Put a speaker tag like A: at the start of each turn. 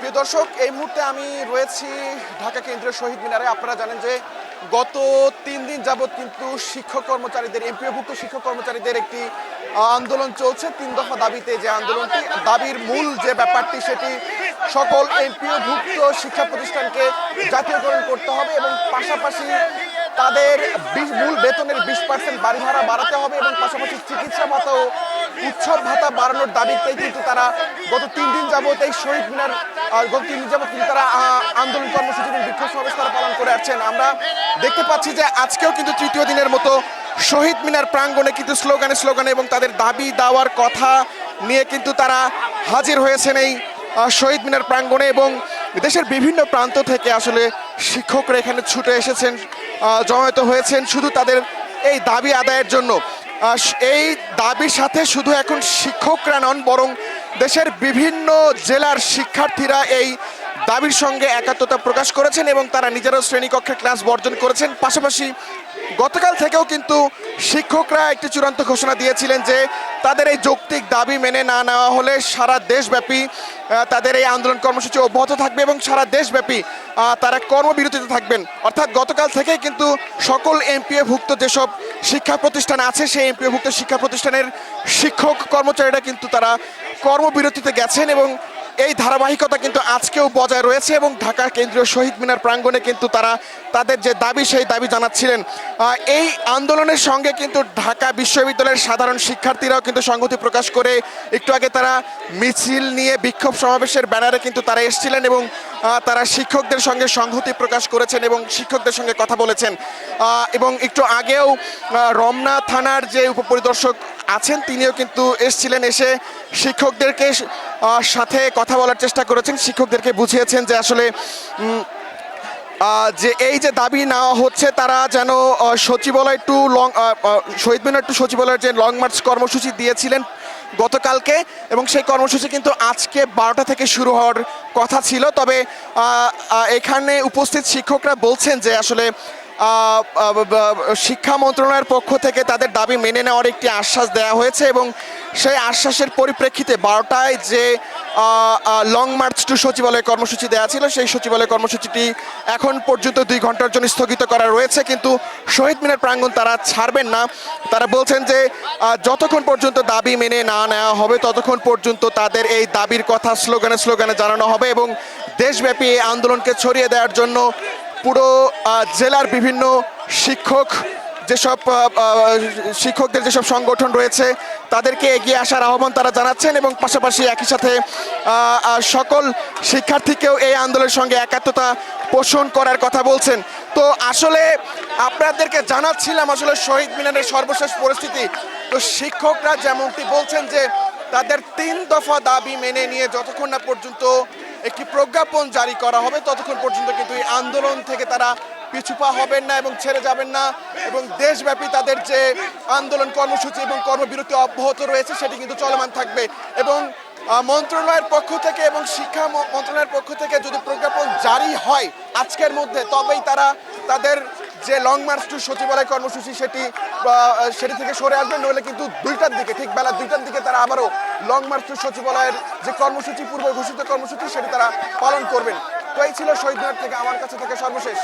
A: প্রিয় দর্শক, এই মুহূর্তে আমি রয়েছি ঢাকা কেন্দ্রীয় শহীদ মিনারে। আপনারা জানেন যে গত 3 দিন যাবৎ কিন্তু শিক্ষক কর্মচারীদের, এমপিওভুক্ত শিক্ষক কর্মচারীদের একটি আন্দোলন চলছে 3 দফা দাবিতে। যে আন্দোলনটি, দাবির মূল যে ব্যাপারটি, সেটি সকল এমপিওভুক্ত শিক্ষা প্রতিষ্ঠানকে জাতীয়করণ করতে হবে এবং পাশাপাশি তাদের মূল বেতনের 20% বাড়ি ভাড়া বাড়াতে হবে এবং পাশাপাশি চিকিৎসা ভাতা ও উৎসব ভাতা বাড়ানোর দাবিতেই কিন্তু তারা গত 3 দিন যাবৎ এই শহীদ মিনার গত 3 দিন যাবৎ কিন্তু তারা আন্দোলন কর্মসূচি এবং বিক্ষোভ সমাবেশ তারা পালন করে আসছেন। আমরা দেখতে পাচ্ছি যে আজকেও কিন্তু তৃতীয় দিনের মতো শহীদ মিনার প্রাঙ্গণে কিন্তু স্লোগানে এবং তাদের দাবি দেওয়ার কথা নিয়ে কিন্তু তারা হাজির হয়েছেন এই শহীদ মিনার প্রাঙ্গণে। এবং দেশের বিভিন্ন প্রান্ত থেকে আসলে শিক্ষকরা এখানে ছুটে এসেছেন, জমায়েত হয়েছেন শুধু তাদের এই দাবি আদায়ের জন্য। এই দাবির সাথে শুধু এখন শিক্ষকরা নন, বরং দেশের বিভিন্ন জেলার শিক্ষার্থীরা এই দাবির সঙ্গে একাত্মতা প্রকাশ করেছেন এবং তারা নিজেরাও শ্রেণীকক্ষে ক্লাস বর্জন করেছেন। পাশাপাশি গতকাল থেকেও কিন্তু শিক্ষকরা একটি চূড়ান্ত ঘোষণা দিয়েছিলেন যে তাদের এই যৌক্তিক দাবি মেনে না নেওয়া হলে সারা দেশব্যাপী তাদের এই আন্দোলন কর্মসূচি অব্যাহত থাকবে এবং সারা দেশব্যাপী তারা কর্মবিরতিতে থাকবেন। অর্থাৎ গতকাল থেকেই কিন্তু সকল এমপিওভুক্ত যেসব শিক্ষা প্রতিষ্ঠান আছে সেই এমপিওভুক্ত শিক্ষা প্রতিষ্ঠানের শিক্ষক কর্মচারীরা কিন্তু তারা কর্মবিরতিতে গেছেন এবং এই ধারাবাহিকতা কিন্তু আজকেও বজায় রয়েছে এবং ঢাকা কেন্দ্রীয় শহীদ মিনার প্রাঙ্গণে কিন্তু তারা তাদের যে দাবি সেই দাবি জানাচ্ছিলেন। এই আন্দোলনের সঙ্গে কিন্তু ঢাকা বিশ্ববিদ্যালয়ের সাধারণ শিক্ষার্থীরাও কিন্তু সংহতি প্রকাশ করে একটু আগে তারা মিছিল নিয়ে বিক্ষোভ সমাবেশের ব্যানারে কিন্তু তারা এসেছিলেন এবং তারা শিক্ষকদের সঙ্গে সংহতি প্রকাশ করেছেন এবং শিক্ষকদের সঙ্গে কথা বলেছেন। এবং একটু আগেও রমনা থানার যে উপপরিদর্শক আছেন তিনিও কিন্তু এসেছিলেন, এসে শিক্ষকদেরকে সাথে কথা বলার চেষ্টা করেছেন, শিক্ষকদেরকে বুঝিয়েছেন যে আসলে যে এই যে দাবি নেওয়া হচ্ছে তারা যেন সচিবালয় টু শহীদ মিনার টু সচিবালয়ের যে লং মার্চ কর্মসূচি দিয়েছিলেন গতকালকে, এবং সেই কর্মসূচি কিন্তু আজকে 12টা থেকে শুরু হওয়ার কথা ছিল। তবে এখানে উপস্থিত শিক্ষকরা বলছেন যে আসলে শিক্ষা মন্ত্রণালয়ের পক্ষ থেকে তাদের দাবি মেনে নেওয়ার একটি আশ্বাস দেওয়া হয়েছে এবং সেই আশ্বাসের পরিপ্রেক্ষিতে 12টায় যে লং মার্চ টু সচিবালয় কর্মসূচি দেওয়া ছিল সেই সচিবালয় কর্মসূচিটি এখন পর্যন্ত 2 ঘন্টার জন্য স্থগিত করা রয়েছে। কিন্তু শহীদ মিনার প্রাঙ্গণ তারা ছাড়বেন না। তারা বলছেন যে যতক্ষণ পর্যন্ত দাবি মেনে না নেওয়া হবে ততক্ষণ পর্যন্ত তাদের এই দাবির কথা স্লোগানে জানানো হবে এবং দেশব্যাপী এই আন্দোলনকে ছড়িয়ে দেওয়ার জন্য পুরো জেলার বিভিন্ন শিক্ষকদের যেসব সংগঠন রয়েছে তাদেরকে এগিয়ে আসার আহ্বান তারা জানাচ্ছেন এবং পাশাপাশি একই সাথে সকল শিক্ষার্থীকেও এই আন্দোলনের সঙ্গে একাত্মতা পোষণ করার কথা বলছেন। তো আসলে আপনাদেরকে জানাচ্ছিলাম আসলে শহীদ মিনারের সর্বশেষ পরিস্থিতি। তো শিক্ষকরা যেমনটি বলছেন যে তাদের 3 দফা দাবি মেনে নিয়ে যতক্ষণ না পর্যন্ত একটি প্রজ্ঞাপন জারি করা হবে ততক্ষণ পর্যন্ত কিন্তু এই আন্দোলন থেকে তারা পিছুপা হবেন না এবং ছেড়ে যাবেন না এবং দেশব্যাপী তাদের যে আন্দোলন কর্মসূচি এবং কর্মবিরতি অব্যাহত রয়েছে সেটি কিন্তু চলমান থাকবে। এবং মন্ত্রণালয়ের পক্ষ থেকে এবং শিক্ষা মন্ত্রণালয়ের পক্ষ থেকে যদি প্রজ্ঞাপন জারি হয় আজকের মধ্যে, তবেই তারা তাদের যে লং মার্চ টু সচিবালয় কর্মসূচি সেটি থেকে সরে আসবেন। নইলে কিন্তু 2টার দিকে, ঠিক বেলা 2টার দিকে তারা আবারও লং মার্চ টু সচিবালয়ের যে কর্মসূচি, পূর্ব ঘোষিত কর্মসূচি, সেটি তারা পালন করবেন। তো এই ছিল শহীদ মিনার থেকে আমার কাছে থেকে সর্বশেষ